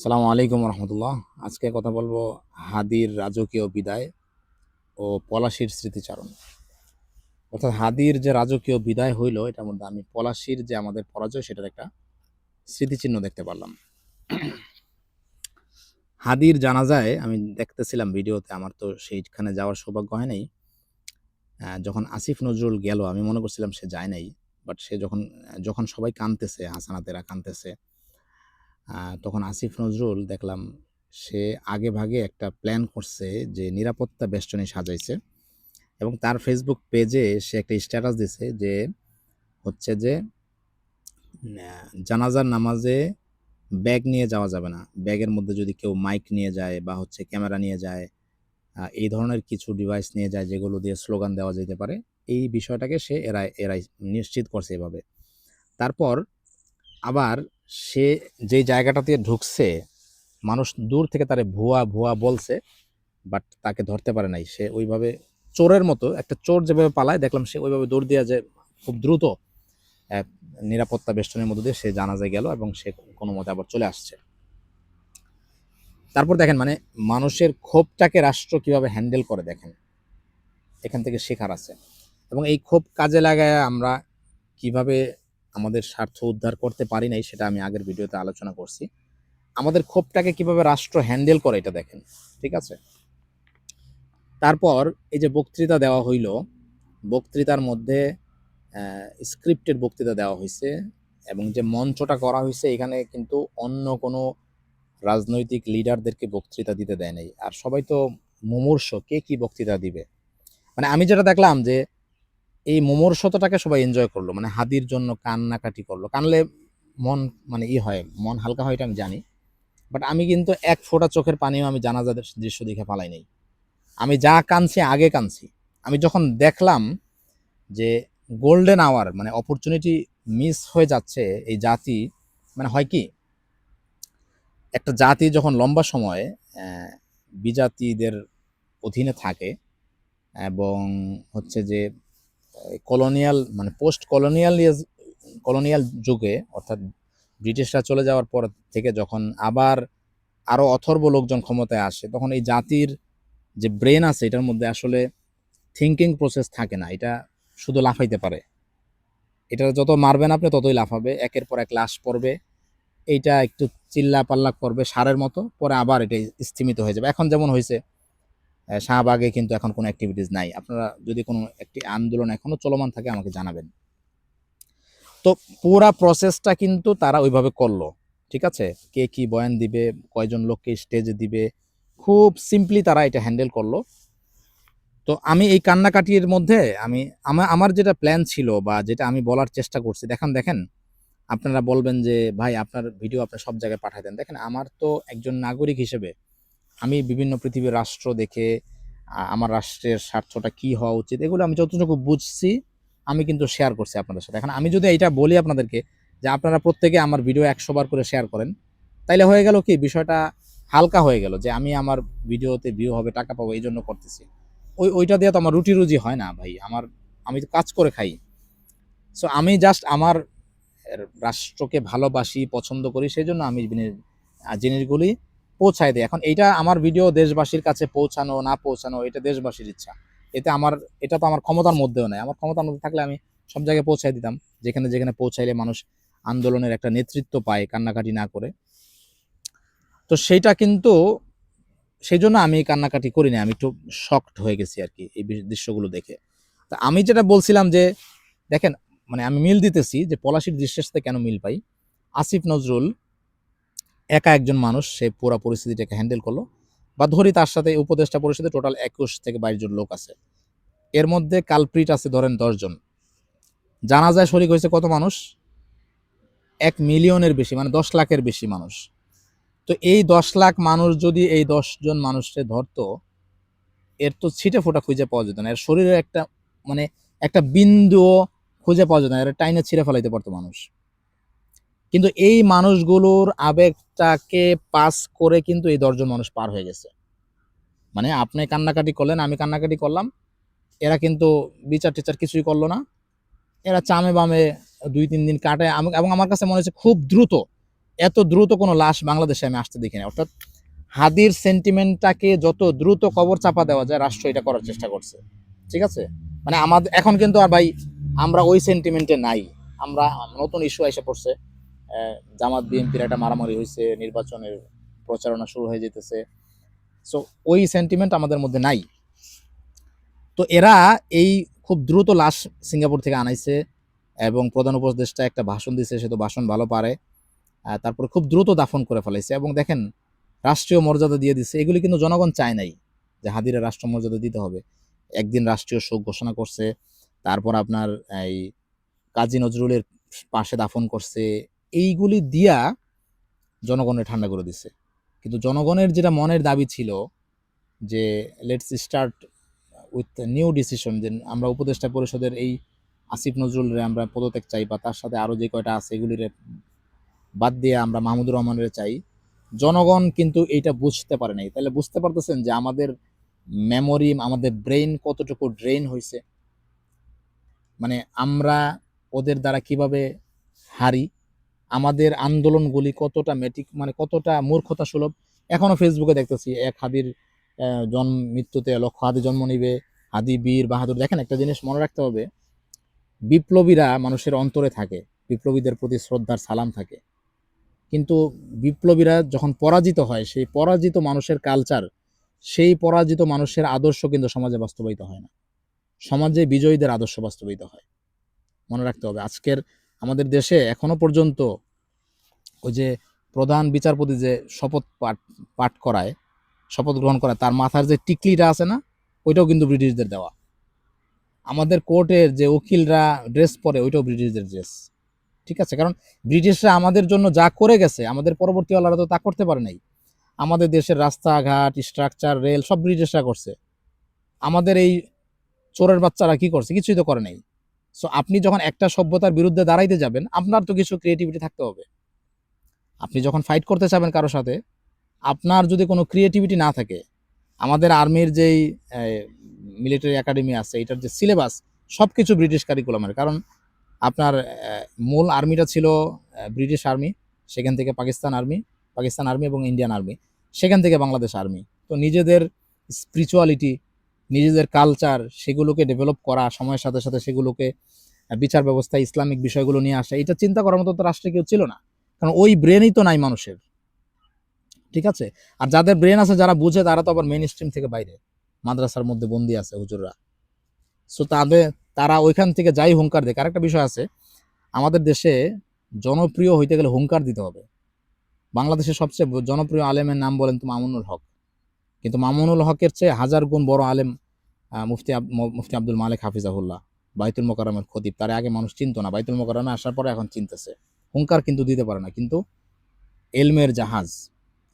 আসসালামু আলাইকুম রহমতুল্লাহ। আজকে কথা বলবো হাদির রাজকীয় বিদায় ও পলাশীর স্মৃতিচারণ। অর্থাৎ হাদির যে রাজকীয় বিদায় হইল, এটার মধ্যে আমি পলাশীর যে আমাদের পরাজয় সেটার একটা স্মৃতিচিহ্ন দেখতে পারলাম। হাদির জানাজায় আমি দেখতেছিলাম ভিডিওতে, আমার তো সেইখানে যাওয়ার সৌভাগ্য হয় নাই। যখন আসিফ নজরুল গেল আমি মনে করছিলাম সে যায় নাই, বাট সে যখন যখন সবাই কাঁদতেছে, হাসানাতেরা কাঁদতেছে, তখন আসিফ নজরুল দেখলাম সে আগে ভাগে একটা প্ল্যান করছে, যে নিরাপত্তা বেষ্টনী সাজাইছে এবং তার ফেসবুক পেজে সে একটা স্ট্যাটাস দিছে যে হচ্ছে যে জানাজার নামাজে ব্যাগ নিয়ে যাওয়া যাবে না, ব্যাগের মধ্যে যদি কেউ মাইক নিয়ে যায় বা হচ্ছে ক্যামেরা নিয়ে যায়, এই ধরনের কিছু ডিভাইস নিয়ে যায় যেগুলো দিয়ে স্লোগান দেওয়া যেতে পারে, এই বিষয়টাকে সে এরাই নিশ্চিত করছে এভাবে। তারপর আবার সে যেই জায়গাটাতে ঢুকছে, মানুষ দূর থেকে তারে ভুয়া ভুয়া বলছে, বাট তাকে ধরতে পারে নাই। সে ওইভাবে চোরের মতো, একটা চোর যেভাবে পালায় দেখলাম সে ওইভাবে দৌড় দিয়ে যে খুব দ্রুত এক নিরাপত্তা বেষ্টনের মধ্যে দিয়ে সে জানাজায় গেল এবং সে কোনো মতে আবার চলে আসছে। তারপর দেখেন, মানে মানুষের ক্ষোভটাকে রাষ্ট্র কিভাবে হ্যান্ডেল করে, দেখেন এখান থেকে শেখার আছে। এবং এই ক্ষোভ কাজে লাগায় আমরা কিভাবে আমাদের স্বার্থ উদ্ধার করতে পারি নাই সেটা আমি আগের ভিডিওতে আলোচনা করছি। আমাদের ক্ষোভটাকে কিভাবে রাষ্ট্র হ্যান্ডেল করে এটা দেখেন, ঠিক আছে? তারপর এই যে বক্তৃতা দেওয়া হইল, বক্তৃতার মধ্যে স্ক্রিপ্টেড বক্তৃতা দেওয়া হয়েছে এবং যে মঞ্চটা করা হয়েছে এখানে কিন্তু অন্য কোনো রাজনৈতিক লিডারদেরকে বক্তৃতা দিতে দেয় নাই। আর সবাই তো মুমূর্ষ, কে কি বক্তৃতা দিবে। মানে আমি যেটা দেখলাম যে এই মুমূর্ষতাটাকে সবাই এনজয় করলো, মানে হাদির জন্য কান্নাকাটি করলো। কানলে মন মানে হয়, মন হালকা হয়, এটা আমি জানি। বাট আমি কিন্তু এক ফোঁটা চোখের পানিও আমি জানাজাদের দৃশ্য দেখে পালাই নাই। আমি যা কাঁদছি আগে কাঁদছি। আমি যখন দেখলাম যে গোল্ডেন আওয়ার, মানে অপরচুনিটি মিস হয়ে যাচ্ছে এই জাতি, মানে হয় কি, একটা জাতি যখন লম্বা সময় বিজাতিদের অধীনে থাকে এবং হচ্ছে যে কলোনিয়াল মানে পোস্ট কলোনিয়াল যুগে, অর্থাৎ ব্রিটিশরা চলে যাওয়ার পর থেকে যখন আবার আরও অথর্ব লোকজন ক্ষমতায় আসে, তখন এই জাতির যে ব্রেন আছে এটার মধ্যে আসলে থিঙ্কিং প্রসেস থাকে না, এটা শুধু লাফাইতে পারে। এটা যত মারবেন আপনি ততই লাফাবে, একের পর এক লাশ পড়বে, এইটা একটু চিল্লা পাল্লা করবে সারের মতো, পরে আবার এটা স্থিমিত হয়ে যাবে। এখন যেমন হয়েছে শাহবাগে, কিন্তু এখন কোনো অ্যাক্টিভিটিস নাই। আপনারা যদি কোনো একটি আন্দোলন এখনো চলমান থাকে আমাকে জানাবেন। তো পুরা প্রসেসটা কিন্তু তারা ওইভাবে করলো, ঠিক আছে? কে কি বয়ান দিবে, কয়জন লোককে স্টেজে দিবে, খুব সিম্পলি তারা এটা হ্যান্ডেল করলো। তো আমি এই কান্নাকাটির মধ্যে আমি আমার যেটা প্ল্যান ছিল বা যেটা আমি বলার চেষ্টা করছি, দেখেন আপনারা বলবেন যে ভাই আপনার ভিডিও আপনি সব জায়গায় পাঠায় দেন। দেখেন, আমার তো একজন নাগরিক হিসেবে আমি বিভিন্ন পৃথিবীর রাষ্ট্র দেখে আমার রাষ্ট্রের স্বার্থটা কি হওয়া উচিত এগুলো আমি যতটুকু বুঝছি আমি কিন্তু শেয়ার করছি আপনাদের সাথে। এখন আমি যদি এটা বলি আপনাদেরকে যে আপনারা প্রত্যেকে আমার ভিডিও 100 বার করে শেয়ার করেন, তাইলে হয়ে গেল কি, বিষয়টা হালকা হয়ে গেল, যে আমি আমার ভিডিওতে ভিউ হবে, টাকা পাবো, এই জন্য করতেছি। ওইটা দিয়ে তো আমার রুটি রুজি হয় না ভাই, আমি তো কাজ করে খাই। সো আমি জাস্ট আমার রাষ্ট্রকে ভালোবাসি, পছন্দ করি, সেই জন্য আমি জিনিসগুলি পৌঁছায় দিই। এখন এইটা আমার ভিডিও দেশবাসীর কাছে পৌঁছানো না পৌঁছানো এটা দেশবাসীর ইচ্ছা। এটা তো আমার ক্ষমতার মধ্যেও নাই। আমার ক্ষমতার মধ্যে থাকলে আমি সব জায়গায় পৌঁছায় দিতাম, যেখানে যেখানে পৌঁছাইলে মানুষ আন্দোলনের একটা নেতৃত্ব পায় কান্নাকাটি না করে। তো সেইটা কিন্তু, সেই জন্য আমি কান্নাকাটি করি না, আমি একটু শকড হয়ে গেছি আর কি এই দৃশ্যগুলো দেখে। তা আমি যেটা বলছিলাম যে দেখেন, মানে আমি মিল দিতেছি যে পলাশির দৃশ্যের সাথে কেন মিল পাই। আসিফ নজরুল একা একজন মানুষ, সে পুরো পরিস্থিতিটাকে হ্যান্ডেল করলো, বা ধরি তার সাথে উপদেষ্টা পরিষদে টোটাল 21 থেকে 22 জন লোক আছে, এর মধ্যে কালপ্রিট আছে ধরেন 10 জন। জানাজায় শরিক হয়েছে কত মানুষ? 1 মিলিয়নের বেশি, মানে 10 লাখের বেশি মানুষ। তো এই 10 লাখ মানুষ যদি এই 10 জন মানুষকে ধরতো, এর তো ছিটে ফোটা খুঁজে পাওয়া যেত না, এর শরীরে একটা মানে একটা বিন্দুও খুঁজে পাওয়া যেত না, এর টাইনে ছিঁড়ে ফেলাইতে পারতো মানুষ। কিন্তু এই মানুষগুলোর আবেগটাকে পাস করে কিন্তু এই 10 জন মানুষ পার হয়ে গেছে। মানে আপনি কান্নাকাটি করলেন, আমি কান্নাকাটি করলাম, এরা কিন্তু বিচার টিচার কিছুই করলো না। এরা চামে বামে 2-3 দিন কাটে, এবং আমার কাছে মনে হচ্ছে খুব দ্রুত এত দ্রুত কোনো লাশ বাংলাদেশে আমি আসতে দেখি না। অর্থাৎ হাদির সেন্টিমেন্টটাকে যত দ্রুত কবর চাপা দেওয়া যায় রাষ্ট্র এটা করার চেষ্টা করছে। ঠিক আছে, মানে আমাদের এখন কিন্তু আর ভাই আমরা ওই সেন্টিমেন্টে নাই। আমরা নতুন ইস্যু এসে পড়ছে, জামাত বিএনপির একটা মারামারি হয়েছে, নির্বাচনের প্রচারণা শুরু হয়ে যেতেছে। সো ওই সেন্টিমেন্ট আমাদের মধ্যে নাই। তো এরা এই খুব দ্রুত লাশ সিঙ্গাপুর থেকে আনাইছে এবং প্রধান উপদেষ্টা একটা ভাষণ দিছে, সে তো ভাষণ ভালো পারে। তারপরে খুব দ্রুত দাফন করে ফেলাইছে এবং দেখেন রাষ্ট্রীয় মর্যাদা দিয়ে দিচ্ছে। এগুলি কিন্তু জনগণ চায় নাই যে হাদিরে রাষ্ট্র মর্যাদা দিতে হবে। একদিন রাষ্ট্রীয় শোক ঘোষণা করছে, তারপর আপনার এই কাজী নজরুলের পাশে দাফন করছে। এইগুলি দিয়া জনগণের ঠান্ডা করে দিচ্ছে। কিন্তু জনগণের যেটা মনের দাবি ছিল যে let's start with new decision, যে আমরা উপদেষ্টা পরিষদের এই আসিফ নজরুলের আমরা পদত্যাগ চাই, বা তার সাথে আরও যে কয়টা আছে এগুলির বাদ দিয়ে আমরা মাহমুদুর রহমানের চাই। জনগণ কিন্তু এইটা বুঝতে পারে নাই। তাহলে বুঝতে পারতেছেন যে আমাদের মেমোরি, আমাদের ব্রেইন কতটুকু ড্রেন হয়েছে। মানে আমরা ওদের দ্বারা কিভাবে হারি, আমাদের আন্দোলনগুলি কতটা মানে কতটা মূর্খতা সুলভ। এখনো ফেসবুকে দেখতেছি এক হাদির জন্ম মৃত্যুতে লক্ষ হাদি জন্ম নিবে, হাদি বীর বাহাদুর। দেখেন একটা জিনিস মনে রাখতে হবে, বিপ্লবীরা মানুষের অন্তরে থাকে, বিপ্লবীদের প্রতি শ্রদ্ধার সালাম থাকে। কিন্তু বিপ্লবীরা যখন পরাজিত হয়, সেই পরাজিত মানুষের কালচার, সেই পরাজিত মানুষের আদর্শ কিন্তু সমাজে বাস্তবায়িত হয় না। সমাজে বিজয়ীদের আদর্শ বাস্তবায়িত হয়। মনে রাখতে হবে আজকের আমাদের দেশে এখনো পর্যন্ত ওই যে প্রধান বিচারপতি যে শপথ পাঠ করায়, শপথ গ্রহণ করায়, তার মাথার যে টিকলিটা আছে না, ওইটাও কিন্তু ব্রিটিশদের দেওয়া। আমাদের কোর্টের যে উকিলরা ড্রেস পরে, ওইটাও ব্রিটিশদের ড্রেস। ঠিক আছে, কারণ ব্রিটিশরা আমাদের জন্য যা করে গেছে আমাদের পরবর্তী ওয়ালারা তো তা করতে পারে নাই। আমাদের দেশের রাস্তাঘাট, স্ট্রাকচার, রেল সব ব্রিটিশরা করছে। আমাদের এই চোরের বাচ্চারা কি করছে? কিছুই তো করে নাই। সো আপনি যখন একটা সভ্যতার বিরুদ্ধে দাঁড়াইতে যাবেন, আপনার তো কিছু ক্রিয়েটিভিটি থাকতে হবে। আপনি যখন ফাইট করতে চাবেন কারোর সাথে, আপনার যদি কোনো ক্রিয়েটিভিটি না থাকে, আমাদের আর্মির যেই মিলিটারি একাডেমি আছে, এটার যে সিলেবাস সব কিছু ব্রিটিশ কারিকুলামের। কারণ আপনার মূল আর্মিটা ছিল ব্রিটিশ আর্মি, সেখান থেকে পাকিস্তান আর্মি এবং ইন্ডিয়ান আর্মি, সেখান থেকে বাংলাদেশ আর্মি। তো নিজেদের স্পিরিচুয়ালিটি, নিজেদের কালচার, সেগুলোকে ডেভেলপ করা, সময়ের সাথে সাথে সেগুলোকে বিচার ব্যবস্থা, ইসলামিক বিষয়গুলো নিয়ে আসা, এটা চিন্তা করার মতো তো রাষ্ট্রে কেউ ছিল না। কারণ ওই ব্রেনই তো নাই মানুষের। ঠিক আছে, আর যাদের ব্রেন আছে, যারা বুঝে, তারা তো আবার মেইন স্ট্রিম থেকে বাইরে, মাদ্রাসার মধ্যে বন্দি আছে হুজুররা। সো তারা ওইখান থেকে যাই হুঙ্কার দেয়। আরেকটা বিষয় আছে, আমাদের দেশে জনপ্রিয় হইতে গেলে হুঙ্কার দিতে হবে। বাংলাদেশের সবচেয়ে জনপ্রিয় আলেমের নাম বলেন তো মামুনুল হক, কিন্তু মামুনুল হকের চেয়ে হাজার গুণ বড় আলেম মুফতি আব্দুল মালিক হাফিজাহুল্লাহ, বাইতুল মোকাররমের খতিব। তার আগে মানুষ চিনতো না, বাইতুল মোকাররমে আসার পরে এখন চিনতেছে। হুঙ্কার কিন্তু দিতে পারে না, কিন্তু এলমের জাহাজ।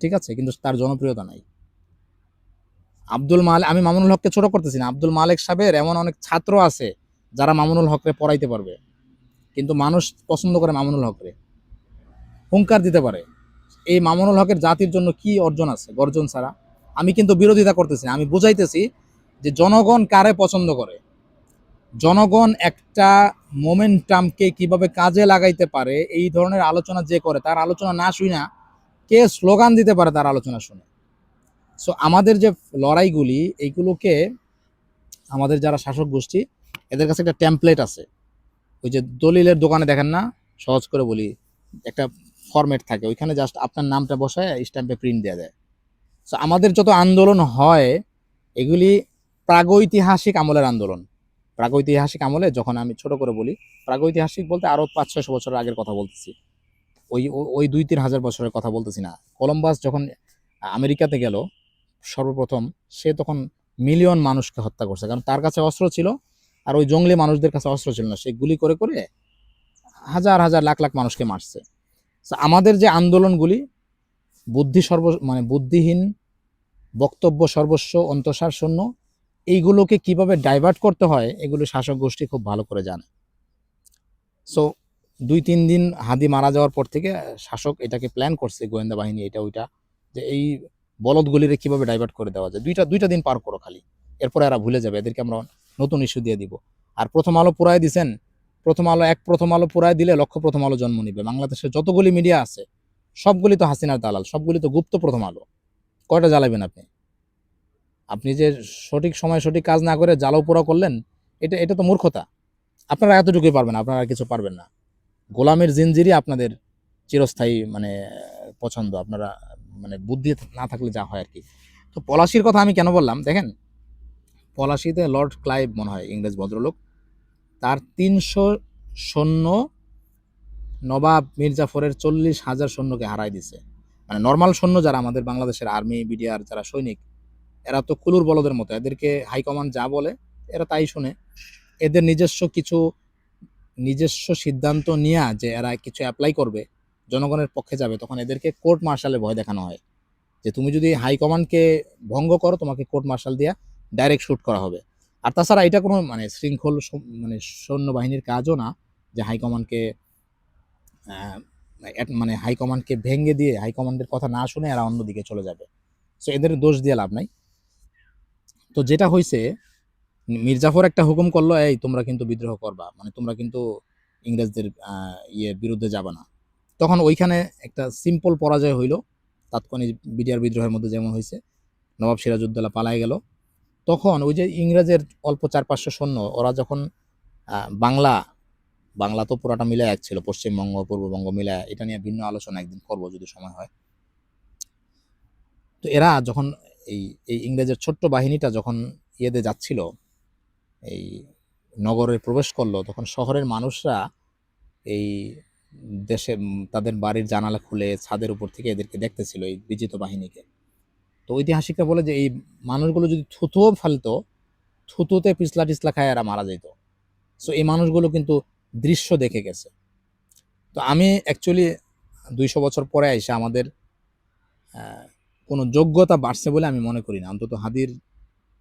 ঠিক আছে, কিন্তু তার জনপ্রিয়তা নাই। আমি মামুনুল হককে ছোট করতেছি না, আব্দুল মালিক সাহেবের এমন অনেক ছাত্র আছে যারা মামুনুল হকরে পড়াইতে পারবে, কিন্তু মানুষ পছন্দ করে মামুনুল হকরে, হুঙ্কার দিতে পারে। এই মামুনুল হকের জাতির জন্য কি অর্জন আছে? গর্জন ছাড়া। আমি কিন্তু বিরোধিতা করতেছি না, আমি বুঝাইতেছি যে জনগণ কারে পছন্দ করে, জনগণ একটা মোমেন্টামকে কিভাবে কাজে লাগাইতে পারে, এই ধরনের আলোচনা যে করে, তার আলোচনা না শুই না কে স্লোগান দিতে পারে তার আলোচনা শুনে। সো আমাদের যে লড়াইগুলি, এইগুলোকে আমাদের যারা শাসক গোষ্ঠী, এদের কাছে একটা টেমপ্লেট আছে। ওই যে দলিলের দোকানে দেখেন না, সহজ করে বলি, একটা ফরম্যাট থাকে, ওইখানে জাস্ট আপনার নামটা বসায় স্ট্যাম্পে প্রিন্ট দেওয়া যায়। সো আমাদের যত আন্দোলন হয়, এগুলি প্রাগৈতিহাসিক আমলের আন্দোলন। প্রাগৈতিহাসিক আমলে, যখন আমি ছোট করে বলি, প্রাগৈতিহাসিক বলতে আরও 500-600 বছরের আগের কথা বলতেছি। ওই ওই 2-3 হাজার বছরের কথা বলতেছি না। কলম্বাস যখন আমেরিকাতে গেল সর্বপ্রথম, সে তখন মিলিয়ন মানুষকে হত্যা করছে, কারণ তার কাছে অস্ত্র ছিল, আর ওই জঙ্গলি মানুষদের কাছে অস্ত্র ছিল না। সে গুলি করে করে হাজার হাজার লাখ লাখ মানুষকে মারছে। আমাদের যে আন্দোলনগুলি মানে বুদ্ধিহীন, বক্তব্য সর্বস্ব, অন্তঃসার শূন্য, এইগুলোকে কিভাবে ডাইভার্ট করতে হয়, এগুলো শাসক গোষ্ঠী খুব ভালো করে জানে। সো 2-3 দিন হাদি মারা যাওয়ার পর থেকে শাসক এটাকে প্ল্যান করছে, গোয়েন্দা বাহিনী, এটা ওইটা, যে এই বলদগুলিরে কিভাবে ডাইভার্ট করে দেওয়া যায়। দুইটা দিন পার করো খালি, এরপরে এরা ভুলে যাবে, এদেরকে আমরা নতুন ইস্যু দিয়ে দিব। আর প্রথম আলো পুরাই দিছেন, প্রথম আলো পুরাই দিলে লক্ষ প্রথম আলো জন্ম নিবে। বাংলাদেশের যতগুলি মিডিয়া আছে সবগুলি তো হাসিনার দালাল, সবগুলি তো গুপ্ত প্রথম আলো। কয়টা জ্বালাবেন আপনি? আপনি যে সঠিক সময়ে সঠিক কাজ না করে জ্বালাও পোড়াও করলেন, এটা তো মূর্খতা। আপনারা এতটুকুই পারবেন, আপনারা আর কিছু পারবেন না। গোলামের জিনজিরই আপনাদের চিরস্থায়ী মানে পছন্দ। আপনারা মানে বুদ্ধি না থাকলে যা হয় আরকি। তো পলাশীর কথা আমি কেন বললাম? দেখেন, পলাশীতে লর্ড ক্লাইভ মনে হয় ইংরেজ ভদ্রলোক, তার ৩০০ সৈন্য নবাব মীর জাফরের ৪০,০০০ সৈন্যকে হারায় দিছে। মানে নরমাল সৈন্য যারা আমাদের বাংলাদেশের আর্মি, বিডিআর যারা সৈনিক, এরা তো কুলুর বলদের মতো। এদেরকে হাইকমান্ড যা বলে এরা তাই শোনে। এদের নিজস্ব সিদ্ধান্ত নিয়া যে এরা কিছু এপ্লাই করবে, জনগণের পক্ষে যাবে, তখন এদেরকে কোর্ট মার্শালের ভয় দেখানো হয়। যে তুমি যদি হাইকমান্ডকে ভঙ্গ করো, তোমাকে কোর্ট মার্শাল দিয়া ডাইরেক্ট শুট করা হবে। আর তাছাড়া এটা কোনো মানে শৃঙ্খল মানে সৈন্যবাহিনীর কাজও না যে হাইকমান্ডকে মানে হাইকমান্ডকে ভেঙে দিয়ে হাইকমান্ডের কথা না শুনে এরা অন্যদিকে চলে যাবে। সো এদের দোষ দিয়ে লাভ নাই। তো যেটা হয়েছে, মির্জাফর একটা হুকুম করলো, এই তোমরা কিন্তু বিদ্রোহ করবা, মানে তোমরা কিন্তু ইংরেজদের বিরুদ্ধে যাবে না। তখন ওইখানে একটা সিম্পল পরাজয় হইল, তাৎক্ষণিক বিডিআর বিদ্রোহের মধ্যে যেমন হয়েছে। নবাব সিরাজউদ্দৌলা পালায় গেল। তখন ওই যে ইংরেজের অল্প ৪-৫০০ সৈন্য, ওরা যখন বাংলা বাংলা তো পুরাটা মিলে এক ছিল, পশ্চিমবঙ্গ পূর্ববঙ্গ মিলে, এটা নিয়ে ভিন্ন আলোচনা একদিন করবো যদি সময় হয়। তো এরা যখন এই এই ইংরেজের ছোট্ট বাহিনীটা যখন ইয়েতে যাচ্ছিল, এই নগরে প্রবেশ করলো, তখন শহরের মানুষরা এই দেশে তাদের বাড়ির জানালা খুলে ছাদের উপর থেকে এদেরকে দেখতেছিল, এই বিজিত বাহিনীকে। তো ঐতিহাসিকরা বলে যে এই মানুষগুলো যদি থুতুও ফেলতো, থুতুতে পিছলা টিছলা খায় এরা মারা যেত। সো এই মানুষগুলো কিন্তু দৃশ্য দেখে গেছে। তো আমি অ্যাকচুয়ালি ২০০ বছর পরে আইসা আমাদের কোনো যোগ্যতা বাড়ছে বলে আমি মনে করি না। অন্তত হাদির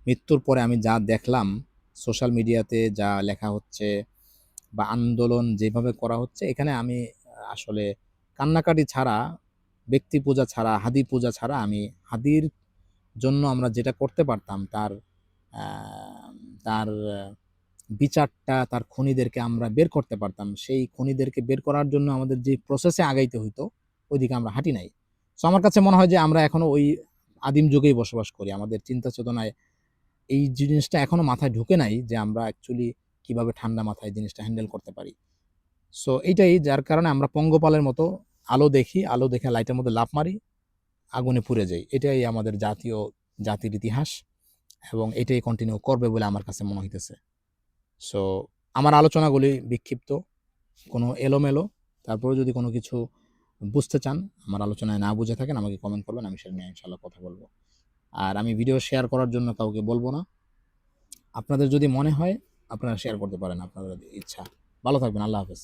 মৃত্যুর পরে আমি যা দেখলাম সোশ্যাল মিডিয়াতে, যা লেখা হচ্ছে বা আন্দোলন যেভাবে করা হচ্ছে, এখানে আমি আসলে কান্নাকাটি ছাড়া, ব্যক্তি পূজা ছাড়া, হাদি পূজা ছাড়া, আমি হাদির জন্য আমরা যেটা করতে পারতাম, তার বিচারটা, তার খুনিদেরকে আমরা বের করতে পারতাম, সেই খুনিদেরকে বের করার জন্য আমাদের যে প্রসেসে আগাইতে হইতো, ওইদিকে আমরা হাঁটি নাই। সো আমার কাছে মনে হয় যে আমরা এখনো ওই আদিম যুগেই বসবাস করি। আমাদের চিন্তা চেতনায় এই জিনিসটা এখনো মাথায় ঢুকে নাই যে আমরা অ্যাকচুয়ালি কিভাবে ঠান্ডা মাথায় জিনিসটা হ্যান্ডেল করতে পারি। সো এইটাই যার কারণে আমরা পঙ্গপালের মতো আলো দেখি, আলো দেখে লাইটের মধ্যে লাফ মারি, আগুনে পুড়ে যাই। এটাই আমাদের জাতির ইতিহাস, এবং এটাই কন্টিনিউ করবে বলে আমার কাছে মনে হইতেছে। সো আমার আলোচনাগুলি বিক্ষিপ্ত, কোনো এলোমেলো, তারপরেও যদি কোনো কিছু বুঝতে চান, আমার আলোচনায় না বুঝে থাকেন, আমাকে কমেন্ট করবেন, আমি সেটা নিয়ে ইনশাল্লাহ কথা বলবো। আর আমি ভিডিও শেয়ার করার জন্য কাউকে বলবো না। আপনাদের যদি মনে হয় আপনারা শেয়ার করতে পারেন, আপনাদের ইচ্ছা। ভালো থাকবেন, আল্লাহ হাফেজ।